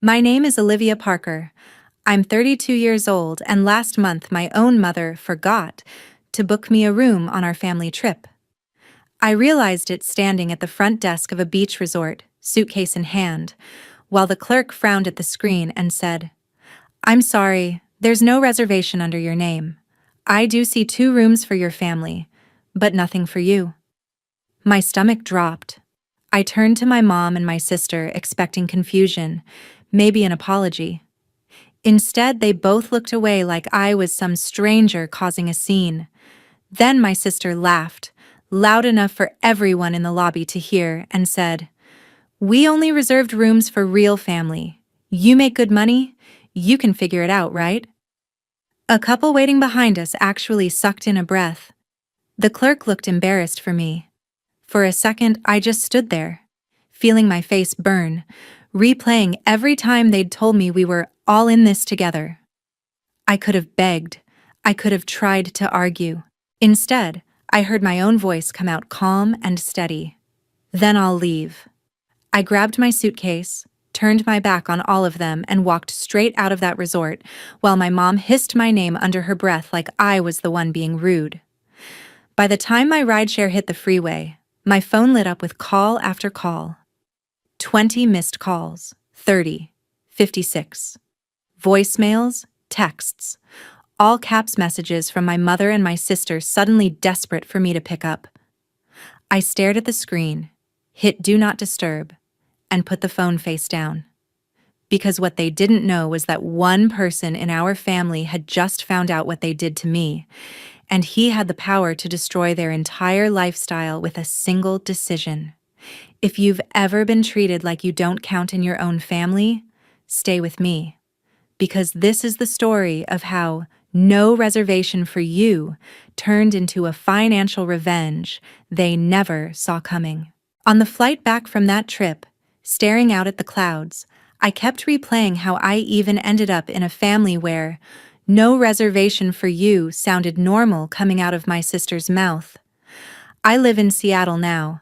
My name is Olivia Parker. I'm 32 years old, and last month my own mother forgot to book me a room on our family trip. I realized it standing at the front desk of a beach resort, suitcase in hand, while the clerk frowned at the screen and said, "I'm sorry, there's no reservation under your name. I do see 2 rooms for your family, but nothing for you." My stomach dropped. I turned to my mom and my sister, expecting confusion, maybe an apology. Instead, they both looked away like I was some stranger causing a scene. Then my sister laughed, loud enough for everyone in the lobby to hear, and said, "We only reserved rooms for real family. You make good money? You can figure it out, right?" A couple waiting behind us actually sucked in a breath. The clerk looked embarrassed for me. For a second, I just stood there, feeling my face burn, replaying every time they'd told me we were all in this together. I could have begged. I could have tried to argue. Instead, I heard my own voice come out calm and steady. "Then I'll leave." I grabbed my suitcase, turned my back on all of them, and walked straight out of that resort, while my mom hissed my name under her breath like I was the one being rude. By the time my rideshare hit the freeway, my phone lit up with call after call. 20 missed calls, 30, 56. Voicemails, texts, all caps messages from my mother and my sister suddenly desperate for me to pick up. I stared at the screen, hit Do Not Disturb, and put the phone face down. Because what they didn't know was that one person in our family had just found out what they did to me, and he had the power to destroy their entire lifestyle with a single decision. If you've ever been treated like you don't count in your own family, stay with me. Because this is the story of how no reservation for you turned into a financial revenge they never saw coming. On the flight back from that trip, staring out at the clouds, I kept replaying how I even ended up in a family where no reservation for you sounded normal coming out of my sister's mouth. I live in Seattle now.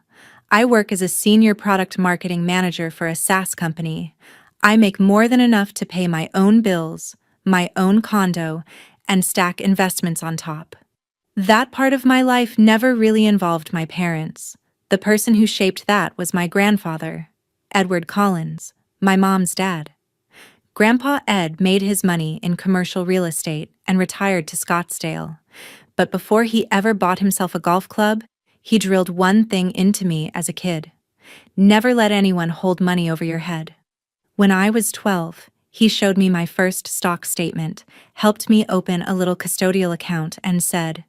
I work as a senior product marketing manager for a SaaS company. I make more than enough to pay my own bills, my own condo, and stack investments on top. That part of my life never really involved my parents. The person who shaped that was my grandfather, Edward Collins, my mom's dad. Grandpa Ed made his money in commercial real estate and retired to Scottsdale. But before he ever bought himself a golf club, he drilled one thing into me as a kid. Never let anyone hold money over your head. When I was 12, he showed me my first stock statement, helped me open a little custodial account, and said,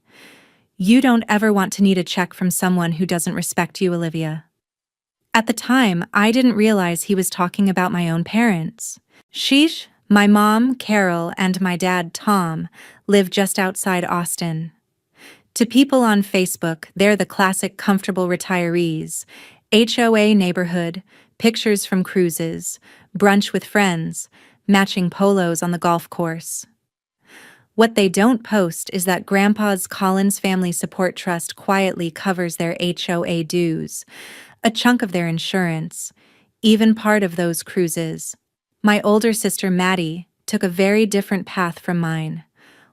"You don't ever want to need a check from someone who doesn't respect you, Olivia." At the time, I didn't realize he was talking about my own parents. Sheesh, my mom, Carol, and my dad, Tom, live just outside Austin. To people on Facebook, they're the classic comfortable retirees, HOA neighborhood, pictures from cruises, brunch with friends, matching polos on the golf course. What they don't post is that Grandpa's Collins Family Support Trust quietly covers their HOA dues, a chunk of their insurance, even part of those cruises. My older sister Maddie took a very different path from mine.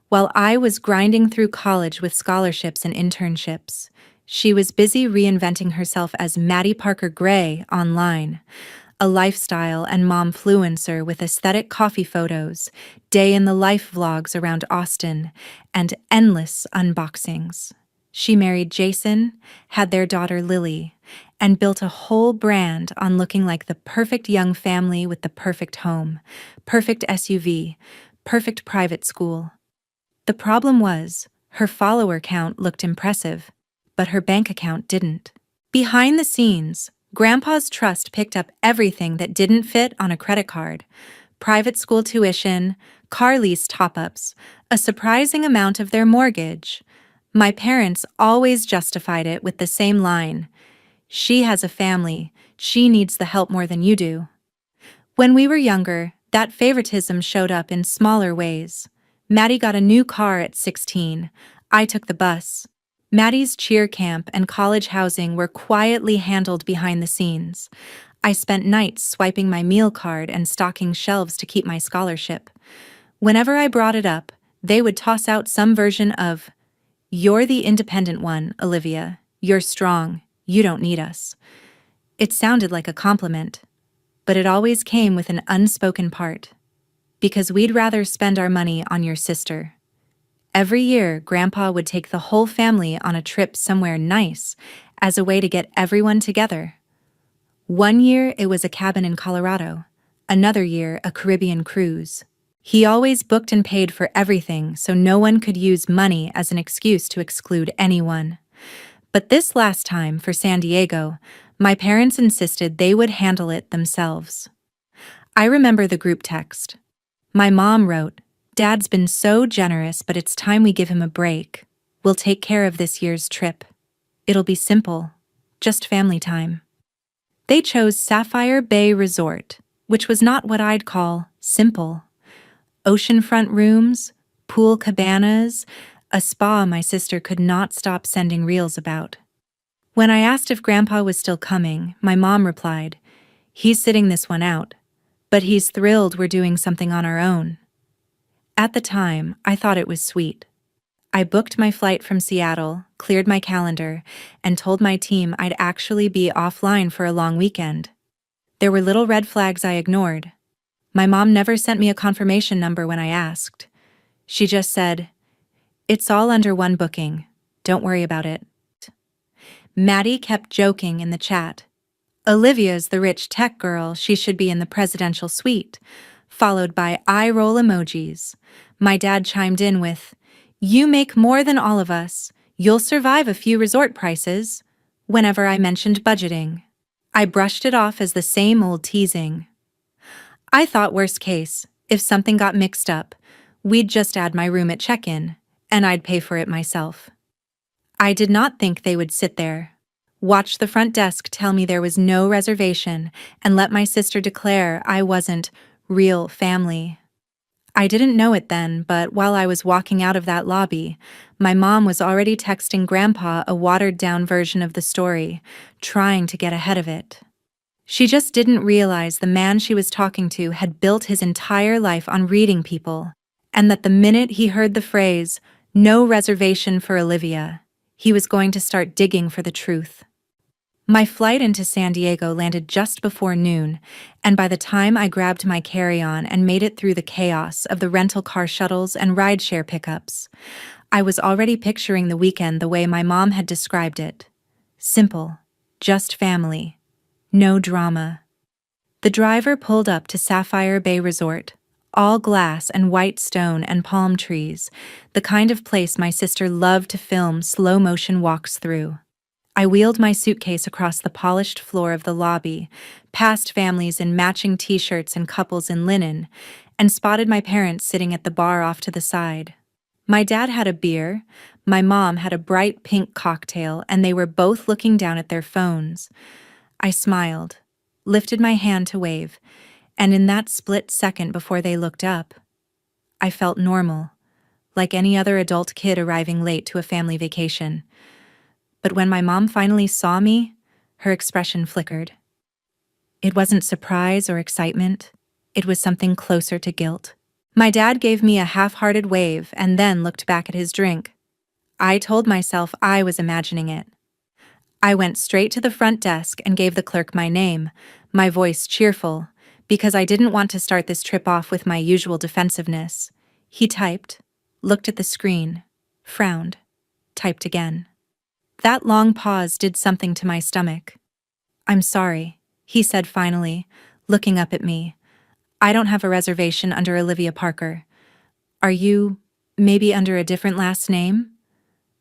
While I was grinding through college with scholarships and internships, she was busy reinventing herself as Maddie Parker Gray online, a lifestyle and momfluencer with aesthetic coffee photos, day-in-the-life vlogs around Austin, and endless unboxings. She married Jason, had their daughter Lily, and built a whole brand on looking like the perfect young family with the perfect home, perfect SUV, perfect private school. The problem was, her follower count looked impressive, but her bank account didn't. Behind the scenes, Grandpa's trust picked up everything that didn't fit on a credit card: private school tuition, car lease top-ups, a surprising amount of their mortgage. My parents always justified it with the same line: "She has a family, she needs the help more than you do." When we were younger, that favoritism showed up in smaller ways. Maddie got a new car at 16. I took the bus. Maddie's cheer camp and college housing were quietly handled behind the scenes. I spent nights swiping my meal card and stocking shelves to keep my scholarship. Whenever I brought it up, they would toss out some version of, "You're the independent one, Olivia. You're strong. You don't need us." It sounded like a compliment, but it always came with an unspoken part. Because we'd rather spend our money on your sister. Every year, Grandpa would take the whole family on a trip somewhere nice as a way to get everyone together. One year, it was a cabin in Colorado. Another year, a Caribbean cruise. He always booked and paid for everything so no one could use money as an excuse to exclude anyone. But this last time, for San Diego, my parents insisted they would handle it themselves. I remember the group text. My mom wrote, "Dad's been so generous, but it's time we give him a break. We'll take care of this year's trip. It'll be simple, just family time." They chose Sapphire Bay Resort, which was not what I'd call simple. Oceanfront rooms, pool cabanas, a spa my sister could not stop sending reels about. When I asked if Grandpa was still coming, my mom replied, "He's sitting this one out, but he's thrilled we're doing something on our own." At the time, I thought it was sweet. I booked my flight from Seattle, cleared my calendar, and told my team I'd actually be offline for a long weekend. There were little red flags I ignored. My mom never sent me a confirmation number when I asked. She just said, "It's all under one booking. Don't worry about it." Maddie kept joking in the chat. "Olivia's the rich tech girl, she should be in the presidential suite," followed by eye-roll emojis. My dad chimed in with, "You make more than all of us. You'll survive a few resort prices," whenever I mentioned budgeting. I brushed it off as the same old teasing. I thought worst case, if something got mixed up, we'd just add my room at check-in, and I'd pay for it myself. I did not think they would sit there, watch the front desk tell me there was no reservation, and let my sister declare I wasn't real family. I didn't know it then, but while I was walking out of that lobby, my mom was already texting Grandpa a watered-down version of the story, trying to get ahead of it. She just didn't realize the man she was talking to had built his entire life on reading people, and that the minute he heard the phrase, "No reservation for Olivia," he was going to start digging for the truth. My flight into San Diego landed just before noon, and by the time I grabbed my carry-on and made it through the chaos of the rental car shuttles and rideshare pickups, I was already picturing the weekend the way my mom had described it. Simple, just family, no drama. The driver pulled up to Sapphire Bay Resort, all glass and white stone and palm trees, the kind of place my sister loved to film slow-motion walks through. I wheeled my suitcase across the polished floor of the lobby, past families in matching t-shirts and couples in linen, and spotted my parents sitting at the bar off to the side. My dad had a beer, my mom had a bright pink cocktail, and they were both looking down at their phones. I smiled, lifted my hand to wave, and in that split second before they looked up, I felt normal, like any other adult kid arriving late to a family vacation. But when my mom finally saw me, her expression flickered. It wasn't surprise or excitement. It was something closer to guilt. My dad gave me a half-hearted wave and then looked back at his drink. I told myself I was imagining it. I went straight to the front desk and gave the clerk my name, my voice cheerful, because I didn't want to start this trip off with my usual defensiveness. He typed, looked at the screen, frowned, typed again. That long pause did something to my stomach. "I'm sorry," he said finally, looking up at me. "I don't have a reservation under Olivia Parker. Are you, maybe under a different last name?"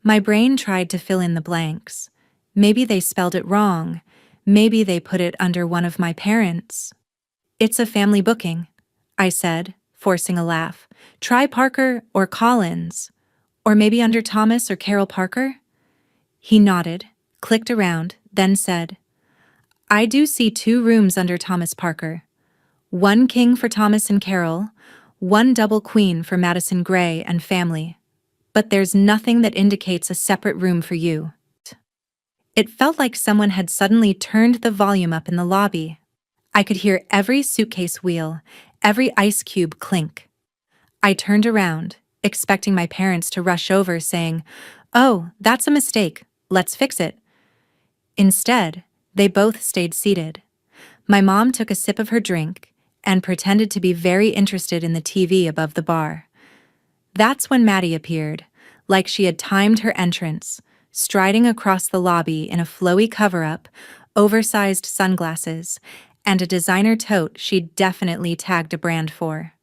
My brain tried to fill in the blanks. Maybe they spelled it wrong. Maybe they put it under one of my parents. "It's a family booking," I said, forcing a laugh. "Try Parker or Collins. Or maybe under Thomas or Carol Parker?" He nodded, clicked around, then said, "I do see 2 rooms under Thomas Parker. 1 king for Thomas and Carol, 1 double queen for Madison Gray and family. But there's nothing that indicates a separate room for you." It felt like someone had suddenly turned the volume up in the lobby. I could hear every suitcase wheel, every ice cube clink. I turned around, expecting my parents to rush over, saying, "Oh, that's a mistake. Let's fix it." Instead, they both stayed seated. My mom took a sip of her drink and pretended to be very interested in the TV above the bar. That's when Maddie appeared, like she had timed her entrance, striding across the lobby in a flowy cover-up, oversized sunglasses, and a designer tote she'd definitely tagged a brand for.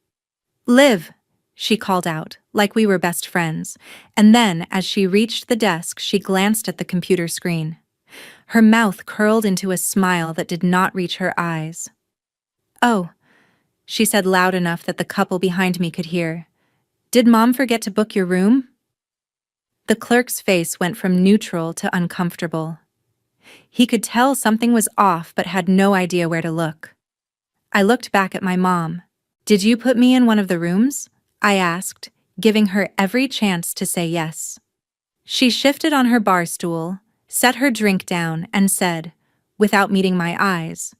"Liv," she called out, like we were best friends, and then, as she reached the desk, she glanced at the computer screen. Her mouth curled into a smile that did not reach her eyes. "Oh," she said loud enough that the couple behind me could hear. "Did Mom forget to book your room?" The clerk's face went from neutral to uncomfortable. He could tell something was off but had no idea where to look. I looked back at my mom. "Did you put me in one of the rooms?" I asked, giving her every chance to say yes. She shifted on her bar stool, set her drink down, and said, without meeting my eyes,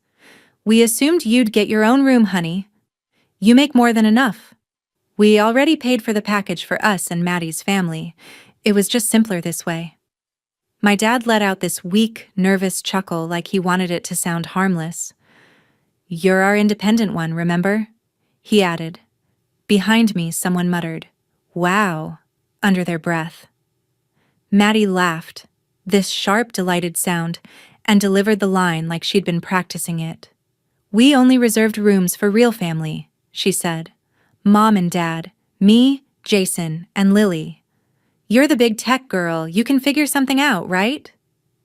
"We assumed you'd get your own room, honey. You make more than enough. We already paid for the package for us and Maddie's family. It was just simpler this way." My dad let out this weak, nervous chuckle like he wanted it to sound harmless. "You're our independent one, remember?" he added. Behind me, someone muttered, "Wow," under their breath. Maddie laughed, this sharp, delighted sound, and delivered the line like she'd been practicing it. "We only reserved rooms for real family," she said. "Mom and Dad, me, Jason, and Lily. You're the big tech girl, you can figure something out, right?"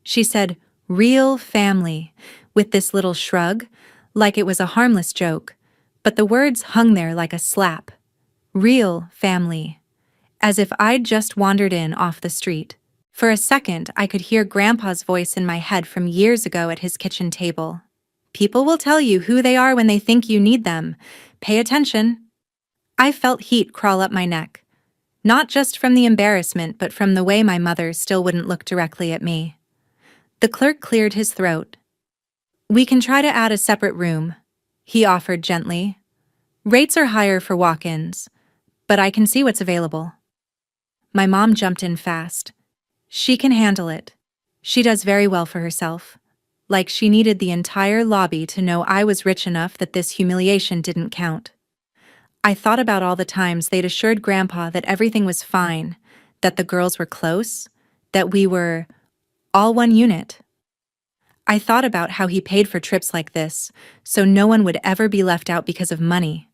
She said, "real family," with this little shrug, like it was a harmless joke, but the words hung there like a slap. Real family. As if I'd just wandered in off the street. For a second, I could hear Grandpa's voice in my head from years ago at his kitchen table. "People will tell you who they are when they think you need them. Pay attention." I felt heat crawl up my neck. Not just from the embarrassment, but from the way my mother still wouldn't look directly at me. The clerk cleared his throat. "We can try to add a separate room," he offered gently. "Rates are higher for walk-ins, but I can see what's available." My mom jumped in fast. "She can handle it. She does very well for herself." Like she needed the entire lobby to know I was rich enough that this humiliation didn't count. I thought about all the times they'd assured Grandpa that everything was fine, that the girls were close, that we were all one unit. I thought about how he paid for trips like this, so no one would ever be left out because of money.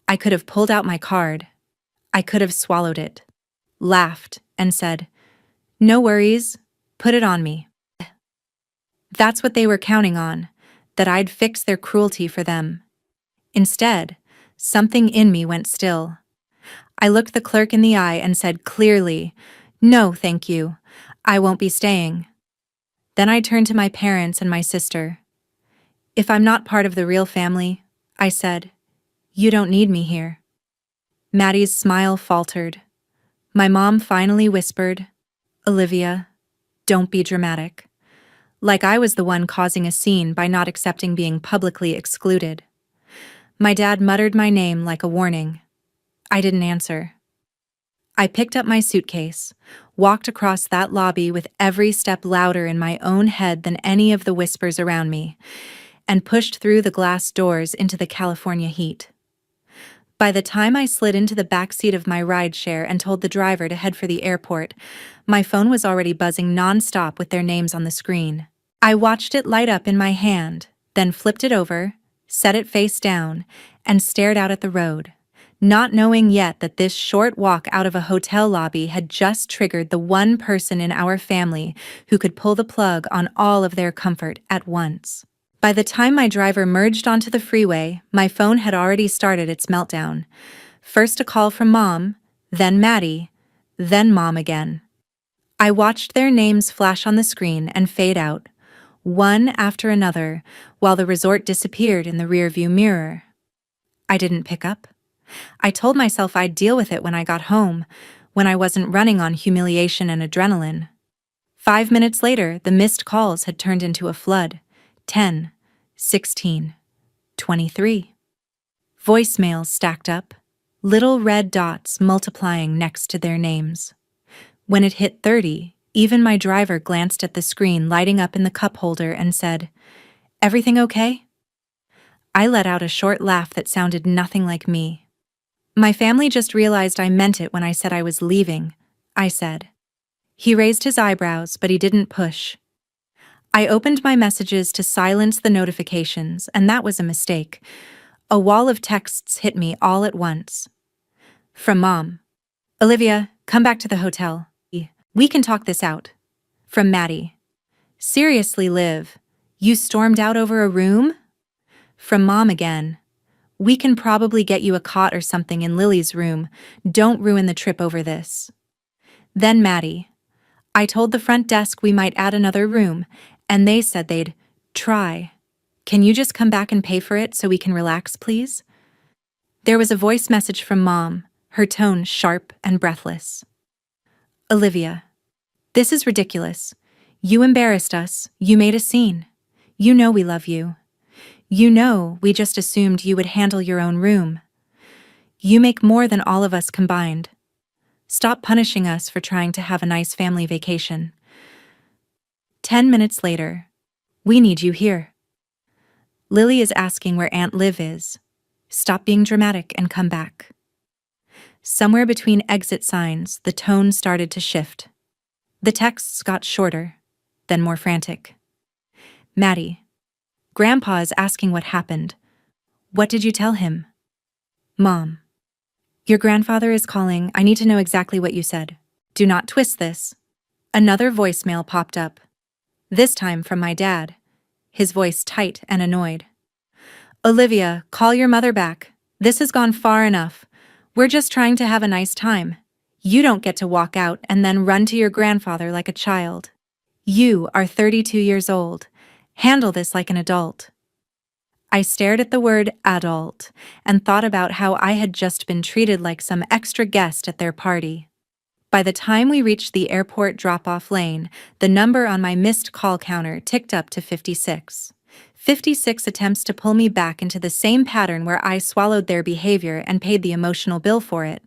I could have pulled out my card. I could have swallowed it, laughed, and said, "No worries, put it on me." That's what they were counting on, that I'd fix their cruelty for them. Instead, something in me went still. I looked the clerk in the eye and said clearly, "No, thank you. I won't be staying." Then I turned to my parents and my sister. "If I'm not part of the real family," I said, "you don't need me here." Maddie's smile faltered. My mom finally whispered, "Olivia, don't be dramatic." Like I was the one causing a scene by not accepting being publicly excluded. My dad muttered my name like a warning. I didn't answer. I picked up my suitcase, walked across that lobby with every step louder in my own head than any of the whispers around me, and pushed through the glass doors into the California heat. By the time I slid into the back seat of my rideshare and told the driver to head for the airport, my phone was already buzzing nonstop with their names on the screen. I watched it light up in my hand, then flipped it over, set it face down, and stared out at the road, not knowing yet that this short walk out of a hotel lobby had just triggered the one person in our family who could pull the plug on all of their comfort at once. By the time my driver merged onto the freeway, my phone had already started its meltdown. First a call from Mom, then Maddie, then Mom again. I watched their names flash on the screen and fade out, one after another, while the resort disappeared in the rearview mirror. I didn't pick up. I told myself I'd deal with it when I got home, when I wasn't running on humiliation and adrenaline. 5 minutes later, the missed calls had turned into a flood. 10, 16, 23. Voicemails stacked up, little red dots multiplying next to their names. When it hit 30, even my driver glanced at the screen lighting up in the cup holder and said, "Everything okay?" I let out a short laugh that sounded nothing like me. "My family just realized I meant it when I said I was leaving," I said. He raised his eyebrows, but he didn't push. I opened my messages to silence the notifications, and that was a mistake. A wall of texts hit me all at once. From Mom. "Olivia, come back to the hotel. We can talk this out." From Maddie. "Seriously, Liv, you stormed out over a room?" From Mom again. "We can probably get you a cot or something in Lily's room. Don't ruin the trip over this." Then Maddie. "I told the front desk we might add another room, and they said they'd try. Can you just come back and pay for it so we can relax, please?" There was a voice message from Mom, her tone sharp and breathless. "Olivia, this is ridiculous. You embarrassed us, you made a scene. You know we love you. You know we just assumed you would handle your own room. You make more than all of us combined. Stop punishing us for trying to have a nice family vacation. 10 minutes later, we need you here. Lily is asking where Aunt Liv is. Stop being dramatic and come back." Somewhere between exit signs, the tone started to shift. The texts got shorter, then more frantic. "Maddie, Grandpa is asking what happened. What did you tell him?" "Mom, your grandfather is calling. I need to know exactly what you said. Do not twist this." Another voicemail popped up. This time from my dad, his voice tight and annoyed. "Olivia, call your mother back. This has gone far enough. We're just trying to have a nice time. You don't get to walk out and then run to your grandfather like a child. You are 32 years old. Handle this like an adult." I stared at the word adult and thought about how I had just been treated like some extra guest at their party. By the time we reached the airport drop-off lane, the number on my missed call counter ticked up to 56. 56 attempts to pull me back into the same pattern where I swallowed their behavior and paid the emotional bill for it.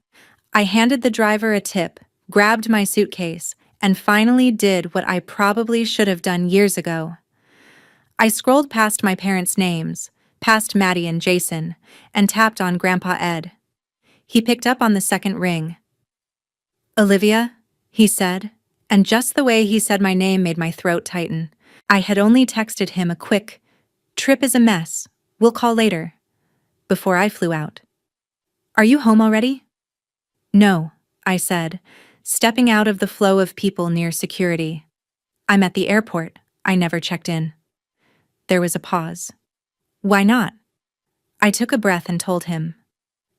I handed the driver a tip, grabbed my suitcase, and finally did what I probably should have done years ago. I scrolled past my parents' names, past Maddie and Jason, and tapped on Grandpa Ed. He picked up on the second ring. "Olivia," he said, and just the way he said my name made my throat tighten. I had only texted him a quick, "Trip is a mess, we'll call later," before I flew out. "Are you home already?" "No," I said, stepping out of the flow of people near security. "I'm at the airport. I never checked in." There was a pause. "Why not?" I took a breath and told him.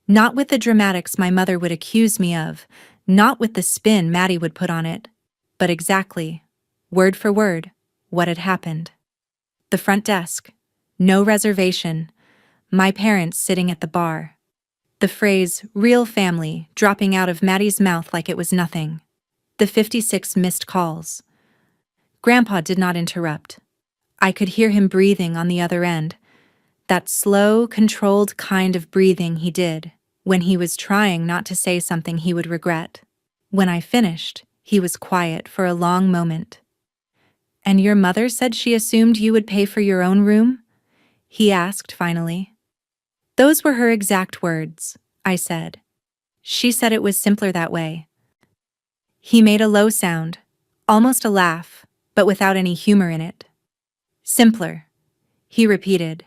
Not with the dramatics my mother would accuse me of, not with the spin Maddie would put on it, but exactly, word for word, what had happened. The front desk, no reservation, my parents sitting at the bar. The phrase, "real family," dropping out of Maddie's mouth like it was nothing. The 56 missed calls. Grandpa did not interrupt. I could hear him breathing on the other end, that slow, controlled kind of breathing he did when he was trying not to say something he would regret. When I finished, he was quiet for a long moment. "And your mother said she assumed you would pay for your own room?" he asked finally. "Those were her exact words," I said. "She said it was simpler that way." He made a low sound, almost a laugh, but without any humor in it. "Simpler," he repeated.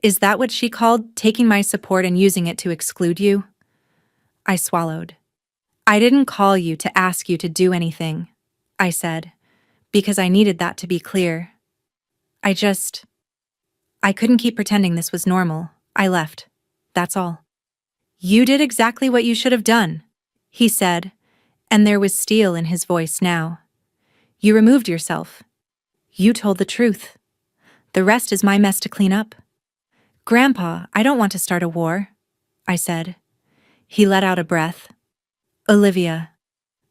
"Is that what she called taking my support and using it to exclude you?" I swallowed. "I didn't call you to ask you to do anything," I said, because I needed that to be clear. I couldn't keep pretending this was normal. I left. That's all. "You did exactly what you should have done," he said, and there was steel in his voice now. "You removed yourself. You told the truth. The rest is my mess to clean up." "Grandpa, I don't want to start a war," I said. He let out a breath. "Olivia,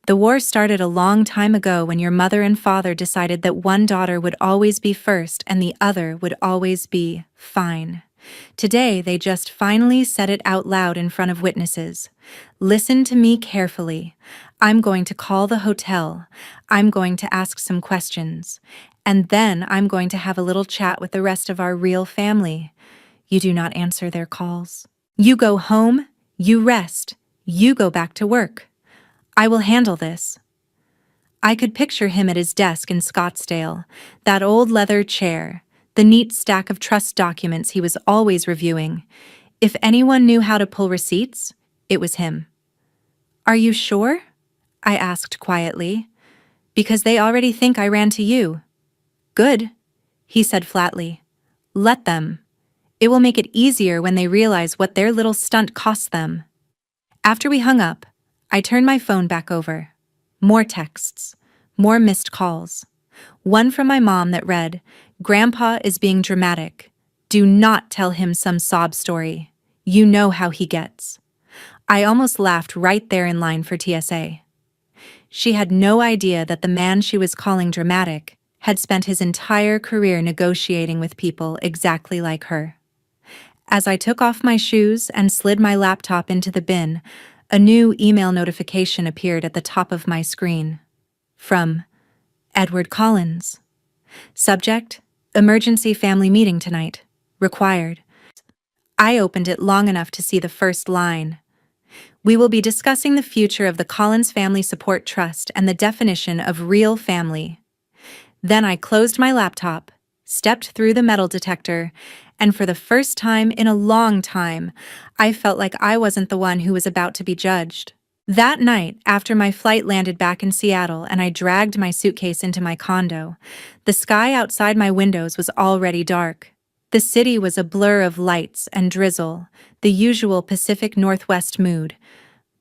the war started a long time ago when your mother and father decided that one daughter would always be first and the other would always be fine. Today, they just finally said it out loud in front of witnesses. Listen to me carefully. I'm going to call the hotel. I'm going to ask some questions. And then I'm going to have a little chat with the rest of our real family. You do not answer their calls. You go home, you rest, you go back to work. I will handle this. I could picture him at his desk in Scottsdale, that old leather chair, the neat stack of trust documents he was always reviewing. If anyone knew how to pull receipts, it was him. Are you sure? I asked quietly. Because they already think I ran to you. Good, he said flatly. Let them. It will make it easier when they realize what their little stunt cost them. After we hung up, I turned my phone back over. More texts. More missed calls. One from my mom that read, "Grandpa is being dramatic. Do not tell him some sob story. You know how he gets." I almost laughed right there in line for TSA. She had no idea that the man she was calling dramatic had spent his entire career negotiating with people exactly like her. As I took off my shoes and slid my laptop into the bin, a new email notification appeared at the top of my screen. From Edward Collins. Subject: Emergency family meeting tonight. Required. I opened it long enough to see the first line. We will be discussing the future of the Collins Family Support Trust and the definition of real family. Then I closed my laptop, stepped through the metal detector, and for the first time in a long time, I felt like I wasn't the one who was about to be judged. That night, after my flight landed back in Seattle and I dragged my suitcase into my condo, the sky outside my windows was already dark. The city was a blur of lights and drizzle, the usual Pacific Northwest mood,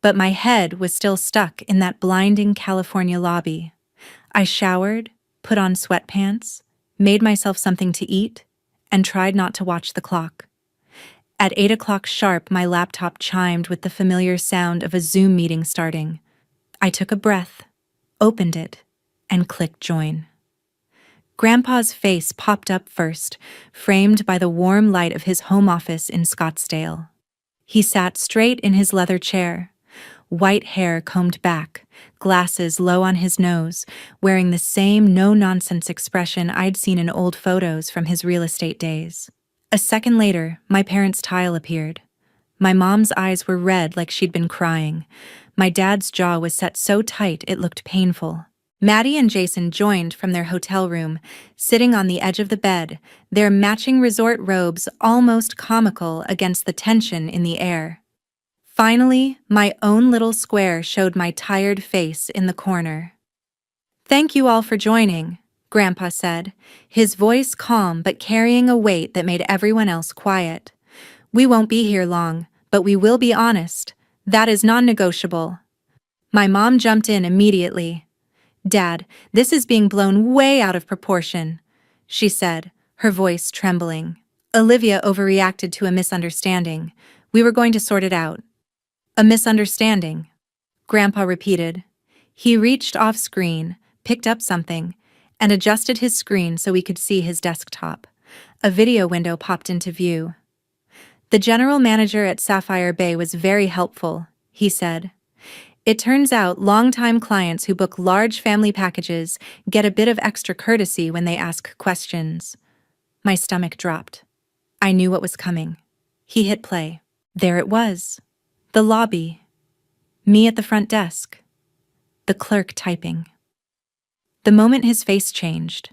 but my head was still stuck in that blinding California lobby. I showered, put on sweatpants, made myself something to eat, and tried not to watch the clock. At 8 o'clock sharp, my laptop chimed with the familiar sound of a Zoom meeting starting. I took a breath, opened it, and clicked join. Grandpa's face popped up first, framed by the warm light of his home office in Scottsdale. He sat straight in his leather chair, white hair combed back, glasses low on his nose, wearing the same no-nonsense expression I'd seen in old photos from his real estate days. A second later, my parents' tile appeared. My mom's eyes were red like she'd been crying. My dad's jaw was set so tight it looked painful. Maddie and Jason joined from their hotel room, sitting on the edge of the bed, their matching resort robes almost comical against the tension in the air. Finally, my own little square showed my tired face in the corner. "Thank you all for joining," Grandpa said, his voice calm but carrying a weight that made everyone else quiet. "We won't be here long, but we will be honest. That is non-negotiable." My mom jumped in immediately. "Dad, this is being blown way out of proportion," she said, her voice trembling. "Olivia overreacted to a misunderstanding. We were going to sort it out." "A misunderstanding," Grandpa repeated. He reached off-screen, picked up something, and adjusted his screen so we could see his desktop. A video window popped into view. "The general manager at Sapphire Bay was very helpful," he said. "It turns out longtime clients who book large family packages get a bit of extra courtesy when they ask questions." My stomach dropped. I knew what was coming. He hit play. There it was. The lobby. Me at the front desk. The clerk typing. The moment his face changed,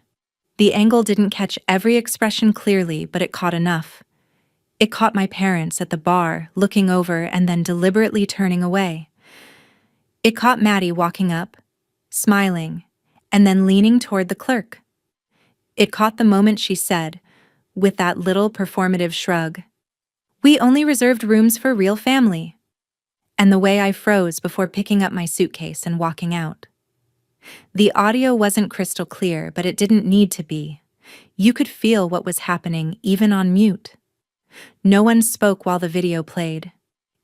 the angle didn't catch every expression clearly, but it caught enough. It caught my parents at the bar, looking over and then deliberately turning away. It caught Maddie walking up, smiling, and then leaning toward the clerk. It caught the moment she said, with that little performative shrug, "We only reserved rooms for real family," and the way I froze before picking up my suitcase and walking out. The audio wasn't crystal clear, but it didn't need to be. You could feel what was happening even on mute. No one spoke while the video played.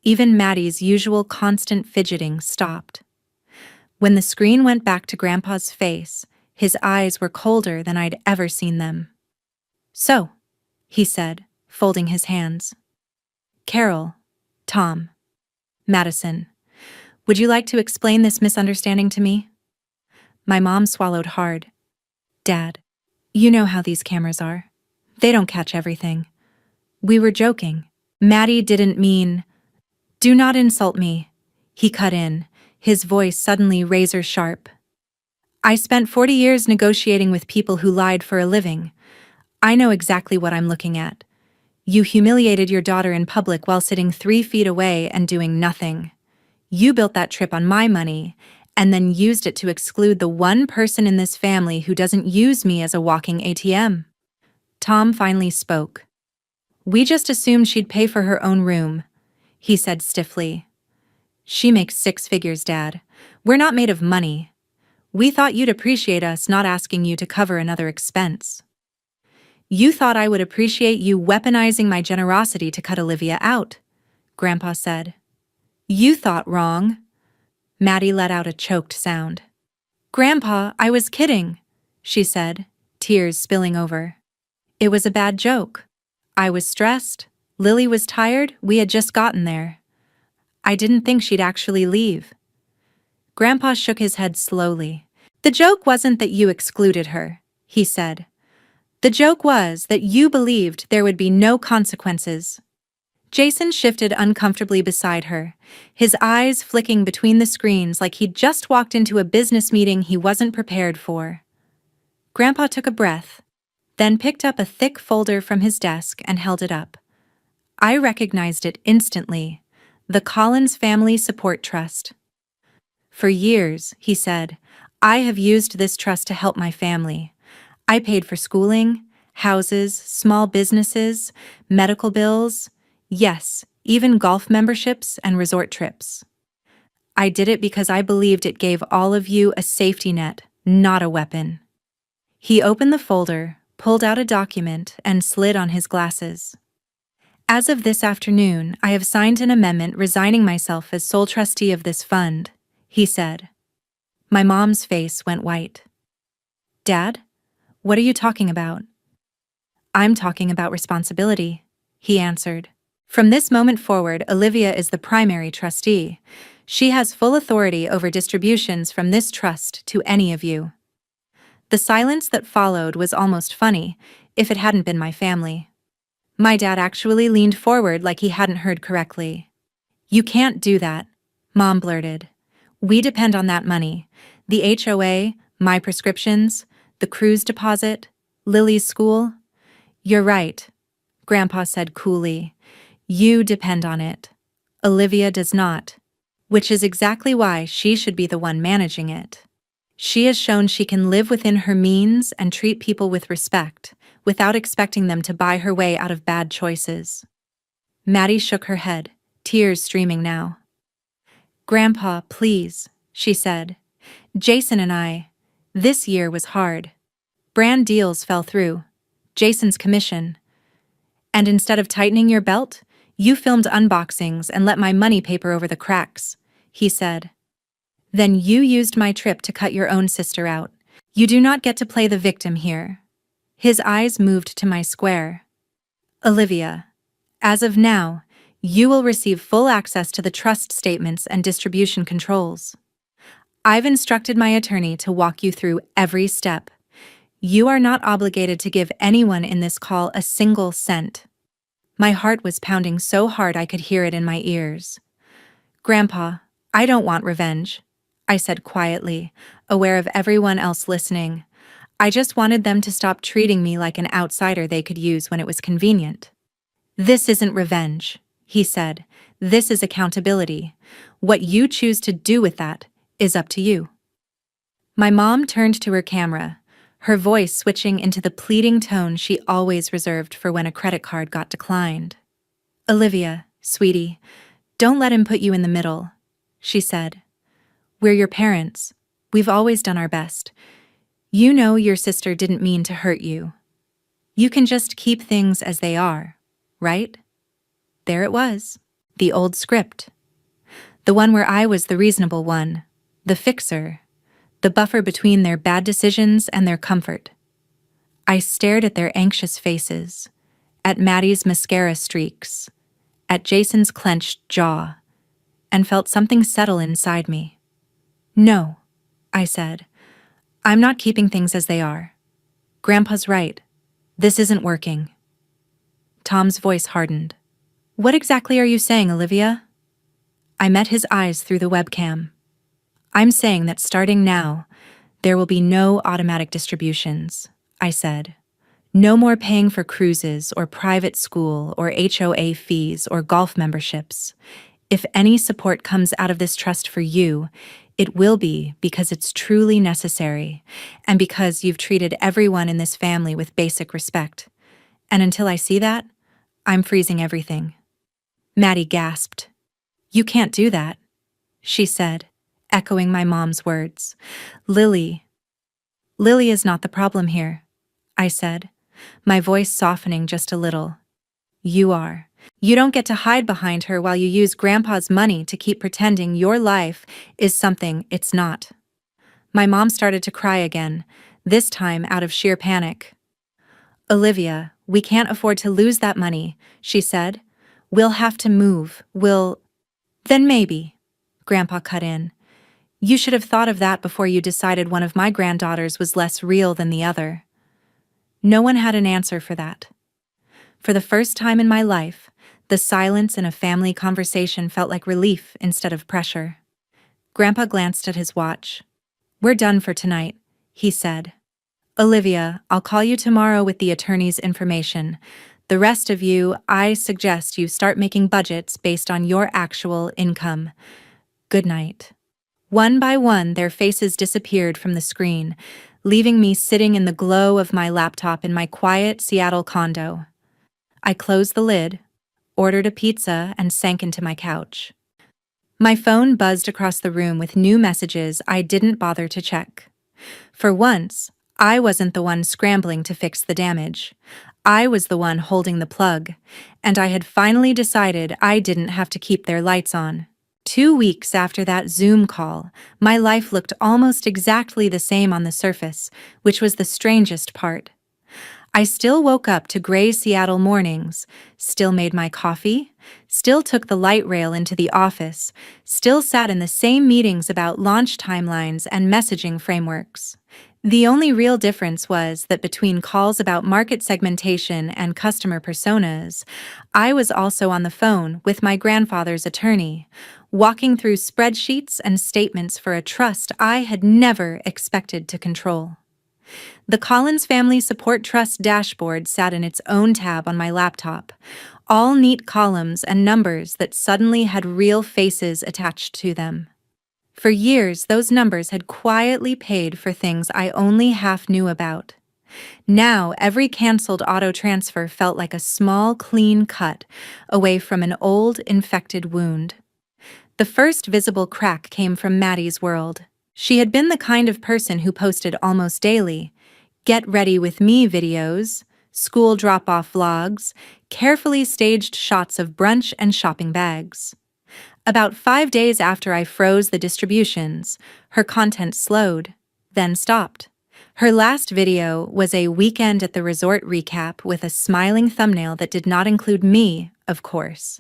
Even Maddie's usual constant fidgeting stopped. When the screen went back to Grandpa's face, his eyes were colder than I'd ever seen them. "So," he said, folding his hands. Carol, Tom, Madison, would you like to explain this misunderstanding to me? My mom swallowed hard. Dad, you know how these cameras are. They don't catch everything. We were joking. Maddie didn't mean... Do not insult me, he cut in, his voice suddenly razor sharp. I spent 40 years negotiating with people who lied for a living. I know exactly what I'm looking at. You humiliated your daughter in public while sitting 3 feet away and doing nothing. You built that trip on my money, and then used it to exclude the one person in this family who doesn't use me as a walking ATM. Tom finally spoke. We just assumed she'd pay for her own room, he said stiffly. She makes 6 figures, Dad. We're not made of money. We thought you'd appreciate us not asking you to cover another expense. You thought I would appreciate you weaponizing my generosity to cut Olivia out, Grandpa said. You thought wrong. Maddie let out a choked sound. Grandpa, I was kidding, she said, tears spilling over. It was a bad joke. I was stressed. Lily was tired. We had just gotten there. I didn't think she'd actually leave. Grandpa shook his head slowly. The joke wasn't that you excluded her, he said. The joke was that you believed there would be no consequences. Jason shifted uncomfortably beside her, his eyes flicking between the screens like he'd just walked into a business meeting he wasn't prepared for. Grandpa took a breath, then picked up a thick folder from his desk and held it up. I recognized it instantly, the Collins Family Support Trust. For years, he said, I have used this trust to help my family. I paid for schooling, houses, small businesses, medical bills, yes, even golf memberships and resort trips. I did it because I believed it gave all of you a safety net, not a weapon. He opened the folder, pulled out a document, and slid on his glasses. As of this afternoon, I have signed an amendment resigning myself as sole trustee of this fund, he said. My mom's face went white. Dad? What are you talking about? I'm talking about responsibility, he answered. From this moment forward, Olivia is the primary trustee. She has full authority over distributions from this trust to any of you. The silence that followed was almost funny, if it hadn't been my family. My dad actually leaned forward like he hadn't heard correctly. You can't do that, Mom blurted. We depend on that money. The HOA, my prescriptions, the cruise deposit, Lily's school. You're right, Grandpa said coolly. You depend on it. Olivia does not, which is exactly why she should be the one managing it. She has shown she can live within her means and treat people with respect, without expecting them to buy her way out of bad choices. Maddie shook her head, tears streaming now. Grandpa, please, she said. Jason and this year was hard. Brand deals fell through. Jason's commission. And instead of tightening your belt, you filmed unboxings and let my money paper over the cracks, he said. Then you used my trip to cut your own sister out. You do not get to play the victim here. His eyes moved to my square. Olivia, as of now, you will receive full access to the trust statements and distribution controls. I've instructed my attorney to walk you through every step. You are not obligated to give anyone in this call a single cent. My heart was pounding so hard I could hear it in my ears. Grandpa, I don't want revenge, I said quietly, aware of everyone else listening. I just wanted them to stop treating me like an outsider they could use when it was convenient. This isn't revenge, he said. This is accountability. What you choose to do with that is up to you. My mom turned to her camera, her voice switching into the pleading tone she always reserved for when a credit card got declined. Olivia, sweetie, don't let him put you in the middle, she said. We're your parents. We've always done our best. You know your sister didn't mean to hurt you. You can just keep things as they are, right? There it was, the old script. The one where I was the reasonable one, the fixer, the buffer between their bad decisions and their comfort. I stared at their anxious faces, at Maddie's mascara streaks, at Jason's clenched jaw, and felt something settle inside me. No, I said. I'm not keeping things as they are. Grandpa's right. This isn't working. Tom's voice hardened. What exactly are you saying, Olivia? I met his eyes through the webcam. I'm saying that starting now, there will be no automatic distributions, I said. No more paying for cruises or private school or HOA fees or golf memberships. If any support comes out of this trust for you, it will be because it's truly necessary and because you've treated everyone in this family with basic respect. And until I see that, I'm freezing everything. Maddie gasped. You can't do that, she said, echoing my mom's words. Lily is not the problem here, I said, my voice softening just a little. You are. You don't get to hide behind her while you use Grandpa's money to keep pretending your life is something it's not. My mom started to cry again, this time out of sheer panic. Olivia, we can't afford to lose that money, she said. We'll have to move, Then maybe, Grandpa cut in. You should have thought of that before you decided one of my granddaughters was less real than the other. No one had an answer for that. For the first time in my life, the silence in a family conversation felt like relief instead of pressure. Grandpa glanced at his watch. We're done for tonight, he said. Olivia, I'll call you tomorrow with the attorney's information. The rest of you, I suggest you start making budgets based on your actual income. Good night. One by one, their faces disappeared from the screen, leaving me sitting in the glow of my laptop in my quiet Seattle condo. I closed the lid, ordered a pizza, and sank into my couch. My phone buzzed across the room with new messages I didn't bother to check. For once, I wasn't the one scrambling to fix the damage. I was the one holding the plug, and I had finally decided I didn't have to keep their lights on. 2 weeks after that Zoom call, my life looked almost exactly the same on the surface, which was the strangest part. I still woke up to gray Seattle mornings, still made my coffee, still took the light rail into the office, still sat in the same meetings about launch timelines and messaging frameworks. The only real difference was that between calls about market segmentation and customer personas, I was also on the phone with my grandfather's attorney, walking through spreadsheets and statements for a trust I had never expected to control. The Collins Family Support Trust dashboard sat in its own tab on my laptop, all neat columns and numbers that suddenly had real faces attached to them. For years, those numbers had quietly paid for things I only half knew about. Now, every canceled auto transfer felt like a small, clean cut away from an old, infected wound. The first visible crack came from Maddie's world. She had been the kind of person who posted almost daily, get ready with me videos, school drop-off vlogs, carefully staged shots of brunch and shopping bags. About 5 days after I froze the distributions, her content slowed, then stopped. Her last video was a weekend at the resort recap with a smiling thumbnail that did not include me, of course.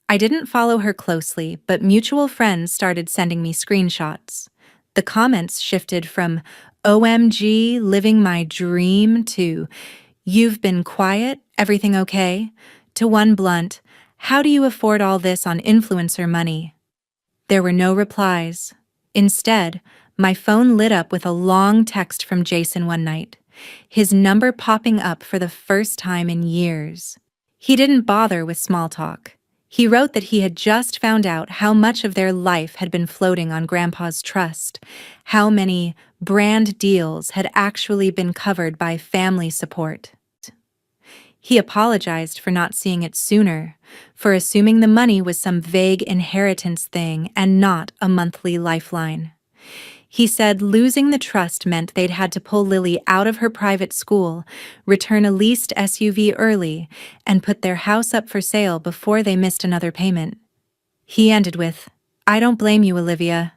I didn't follow her closely, but mutual friends started sending me screenshots. The comments shifted from OMG, living my dream to you've been quiet, everything okay? To one blunt, how do you afford all this on influencer money? There were no replies. Instead, my phone lit up with a long text from Jason one night, his number popping up for the first time in years. He didn't bother with small talk. He wrote that he had just found out how much of their life had been floating on Grandpa's trust, how many brand deals had actually been covered by family support. He apologized for not seeing it sooner, for assuming the money was some vague inheritance thing and not a monthly lifeline. He said losing the trust meant they'd had to pull Lily out of her private school, return a leased SUV early, and put their house up for sale before they missed another payment. He ended with, I don't blame you, Olivia.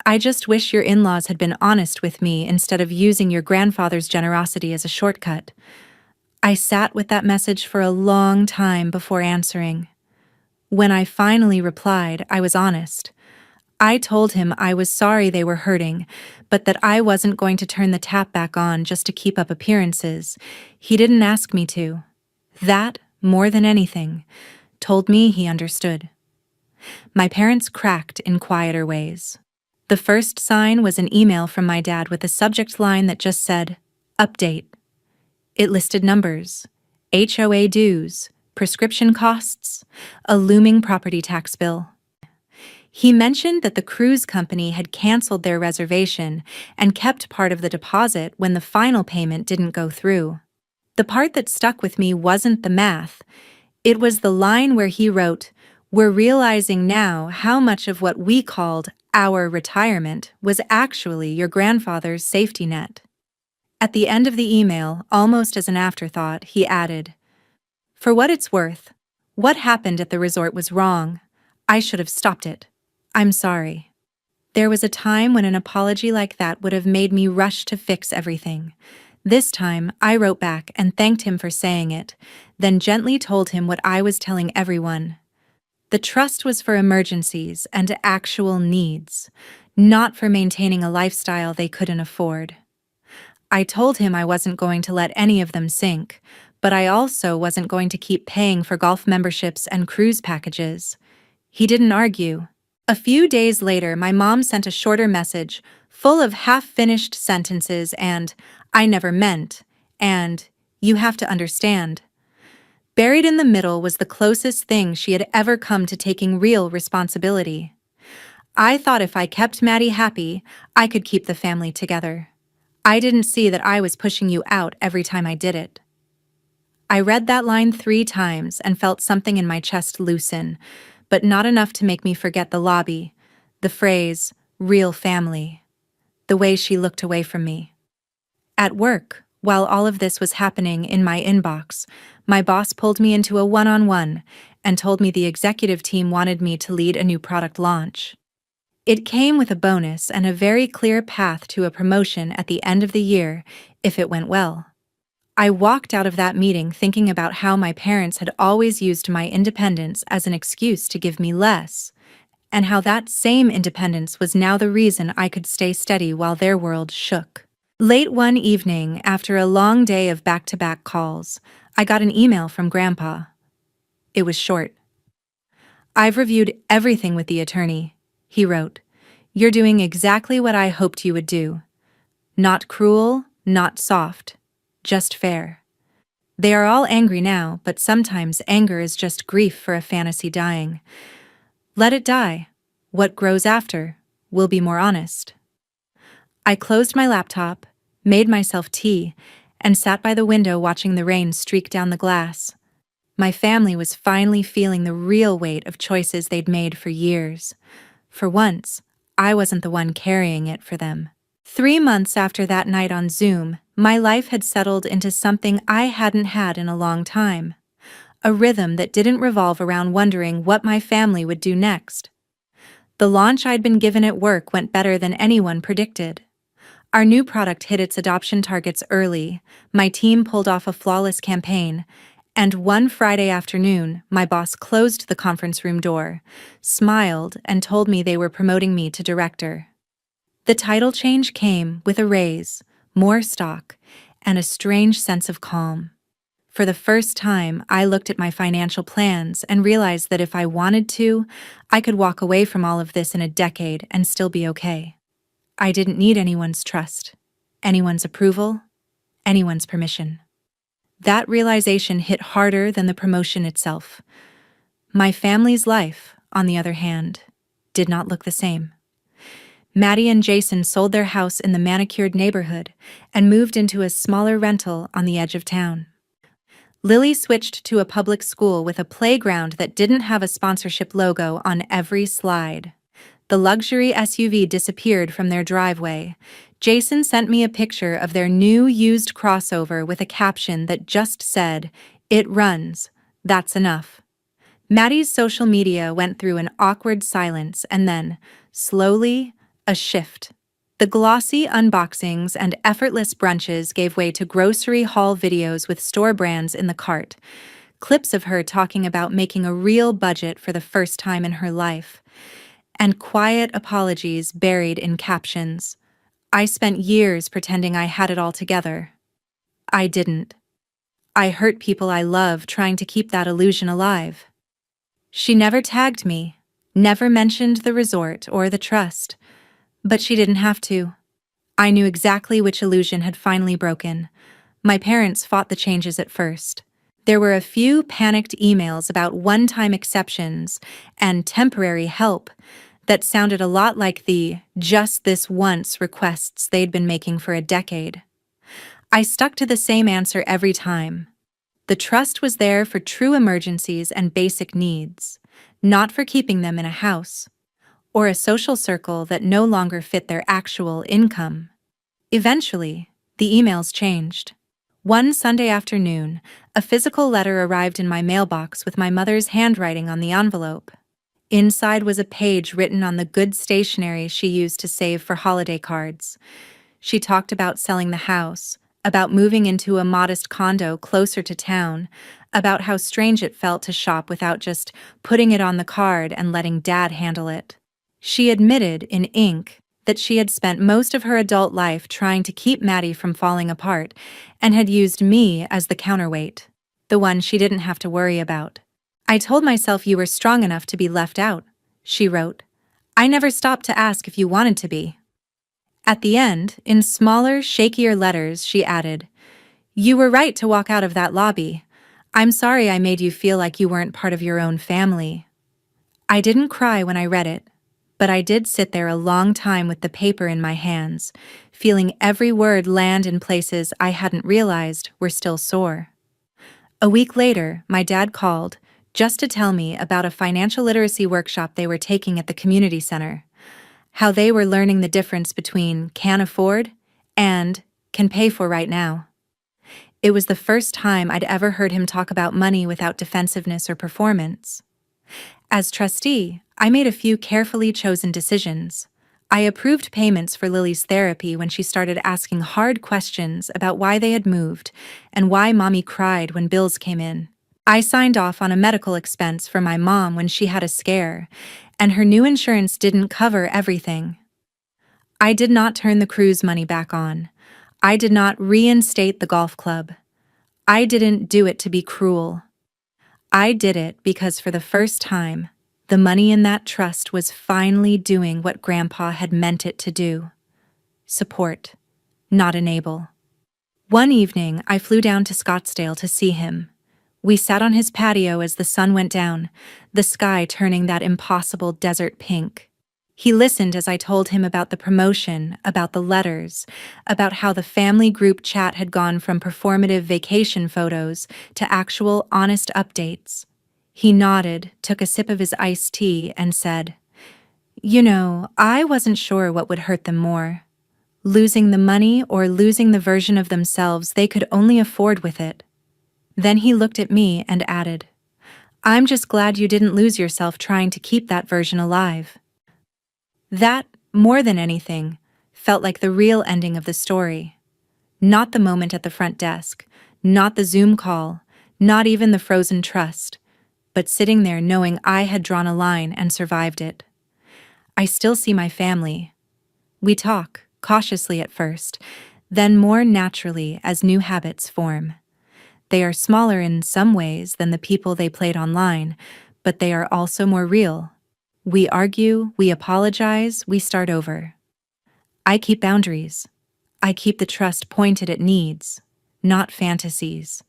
I just wish your in-laws had been honest with me instead of using your grandfather's generosity as a shortcut. I sat with that message for a long time before answering. When I finally replied, I was honest. I told him I was sorry they were hurting, but that I wasn't going to turn the tap back on just to keep up appearances. He didn't ask me to. That, more than anything, told me he understood. My parents cracked in quieter ways. The first sign was an email from my dad with a subject line that just said, "Update." It listed numbers, HOA dues, prescription costs, a looming property tax bill. He mentioned that the cruise company had canceled their reservation and kept part of the deposit when the final payment didn't go through. The part that stuck with me wasn't the math. It was the line where he wrote, "We're realizing now how much of what we called our retirement was actually your grandfather's safety net." At the end of the email, almost as an afterthought, he added, "For what it's worth, what happened at the resort was wrong. I should have stopped it. I'm sorry." There was a time when an apology like that would have made me rush to fix everything. This time, I wrote back and thanked him for saying it, then gently told him what I was telling everyone. The trust was for emergencies and actual needs, not for maintaining a lifestyle they couldn't afford. I told him I wasn't going to let any of them sink, but I also wasn't going to keep paying for golf memberships and cruise packages. He didn't argue. A few days later, my mom sent a shorter message, full of half-finished sentences and, "I never meant," and, "You have to understand." Buried in the middle was the closest thing she had ever come to taking real responsibility. I thought if I kept Maddie happy, I could keep the family together. I didn't see that I was pushing you out every time I did it. I read that line 3 times and felt something in my chest loosen, but not enough to make me forget the lobby, the phrase, "real family," the way she looked away from me. At work, while all of this was happening in my inbox, my boss pulled me into a one-on-one and told me the executive team wanted me to lead a new product launch. It came with a bonus and a very clear path to a promotion at the end of the year if it went well. I walked out of that meeting thinking about how my parents had always used my independence as an excuse to give me less, and how that same independence was now the reason I could stay steady while their world shook. Late one evening, after a long day of back-to-back calls, I got an email from Grandpa. It was short. "I've reviewed everything with the attorney," he wrote. "You're doing exactly what I hoped you would do. Not cruel, not soft, just fair. They are all angry now, but sometimes anger is just grief for a fantasy dying. Let it die. What grows after will be more honest." I closed my laptop, made myself tea, and sat by the window watching the rain streak down the glass. My family was finally feeling the real weight of choices they'd made for years. For once, I wasn't the one carrying it for them. 3 months after that night on Zoom, my life had settled into something I hadn't had in a long time. A rhythm that didn't revolve around wondering what my family would do next. The launch I'd been given at work went better than anyone predicted. Our new product hit its adoption targets early, my team pulled off a flawless campaign, and one Friday afternoon, my boss closed the conference room door, smiled, and told me they were promoting me to director. The title change came with a raise, more stock, and a strange sense of calm. For the first time, I looked at my financial plans and realized that if I wanted to, I could walk away from all of this in a decade and still be okay. I didn't need anyone's trust, anyone's approval, anyone's permission. That realization hit harder than the promotion itself. My family's life, on the other hand, did not look the same. Maddie and Jason sold their house in the manicured neighborhood and moved into a smaller rental on the edge of town. Lily switched to a public school with a playground that didn't have a sponsorship logo on every slide. The luxury SUV disappeared from their driveway. Jason sent me a picture of their new used crossover with a caption that just said, "It runs. That's enough." Maddie's social media went through an awkward silence and then, slowly, a shift. The glossy unboxings and effortless brunches gave way to grocery haul videos with store brands in the cart, clips of her talking about making a real budget for the first time in her life, and quiet apologies buried in captions. I spent years pretending I had it all together. I didn't. I hurt people I love trying to keep that illusion alive. She never tagged me, never mentioned the resort or the trust, but she didn't have to. I knew exactly which illusion had finally broken. My parents fought the changes at first. There were a few panicked emails about one-time exceptions and temporary help that sounded a lot like the "just this once" requests they'd been making for a decade. I stuck to the same answer every time. The trust was there for true emergencies and basic needs, not for keeping them in a house or a social circle that no longer fit their actual income. Eventually, the emails changed. One Sunday afternoon, a physical letter arrived in my mailbox with my mother's handwriting on the envelope. Inside was a page written on the good stationery she used to save for holiday cards. She talked about selling the house, about moving into a modest condo closer to town, about how strange it felt to shop without just putting it on the card and letting Dad handle it. She admitted, in ink, that she had spent most of her adult life trying to keep Maddie from falling apart and had used me as the counterweight, the one she didn't have to worry about. "I told myself you were strong enough to be left out," she wrote. "I never stopped to ask if you wanted to be." At the end, in smaller, shakier letters, she added, "You were right to walk out of that lobby. I'm sorry I made you feel like you weren't part of your own family." I didn't cry when I read it, but I did sit there a long time with the paper in my hands, feeling every word land in places I hadn't realized were still sore. A week later, my dad called, just to tell me about a financial literacy workshop they were taking at the community center. How they were learning the difference between "can afford" and "can pay for right now." It was the first time I'd ever heard him talk about money without defensiveness or performance. As trustee, I made a few carefully chosen decisions. I approved payments for Lily's therapy when she started asking hard questions about why they had moved and why Mommy cried when bills came in. I signed off on a medical expense for my mom when she had a scare, and her new insurance didn't cover everything. I did not turn the cruise money back on. I did not reinstate the golf club. I didn't do it to be cruel. I did it because for the first time, the money in that trust was finally doing what Grandpa had meant it to do. Support, not enable. One evening, I flew down to Scottsdale to see him. We sat on his patio as the sun went down, the sky turning that impossible desert pink. He listened as I told him about the promotion, about the letters, about how the family group chat had gone from performative vacation photos to actual honest updates. He nodded, took a sip of his iced tea, and said, "You know, I wasn't sure what would hurt them more. Losing the money or losing the version of themselves they could only afford with it." Then he looked at me and added, "I'm just glad you didn't lose yourself trying to keep that version alive." That, more than anything, felt like the real ending of the story. Not the moment at the front desk, not the Zoom call, not even the frozen trust, but sitting there knowing I had drawn a line and survived it. I still see my family. We talk, cautiously at first, then more naturally as new habits form. They are smaller in some ways than the people they played online, but they are also more real. We argue, we apologize, we start over. I keep boundaries. I keep the trust pointed at needs, not fantasies.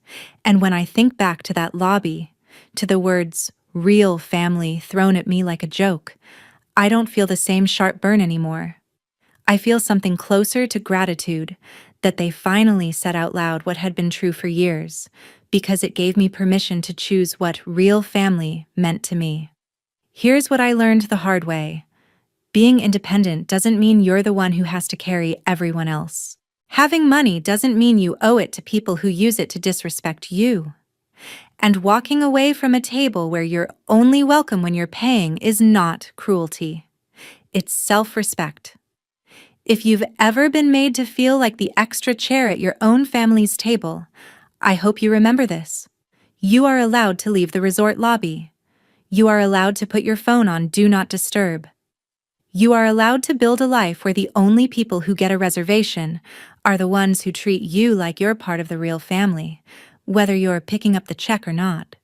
And when I think back to that lobby, to the words "real family" thrown at me like a joke, I don't feel the same sharp burn anymore. I feel something closer to gratitude, that they finally said out loud what had been true for years, because it gave me permission to choose what real family meant to me. Here's what I learned the hard way. Being independent doesn't mean you're the one who has to carry everyone else. Having money doesn't mean you owe it to people who use it to disrespect you. And walking away from a table where you're only welcome when you're paying is not cruelty. It's self-respect. If you've ever been made to feel like the extra chair at your own family's table, I hope you remember this. You are allowed to leave the resort lobby. You are allowed to put your phone on Do Not Disturb. You are allowed to build a life where the only people who get a reservation are the ones who treat you like you're part of the real family, whether you're picking up the check or not.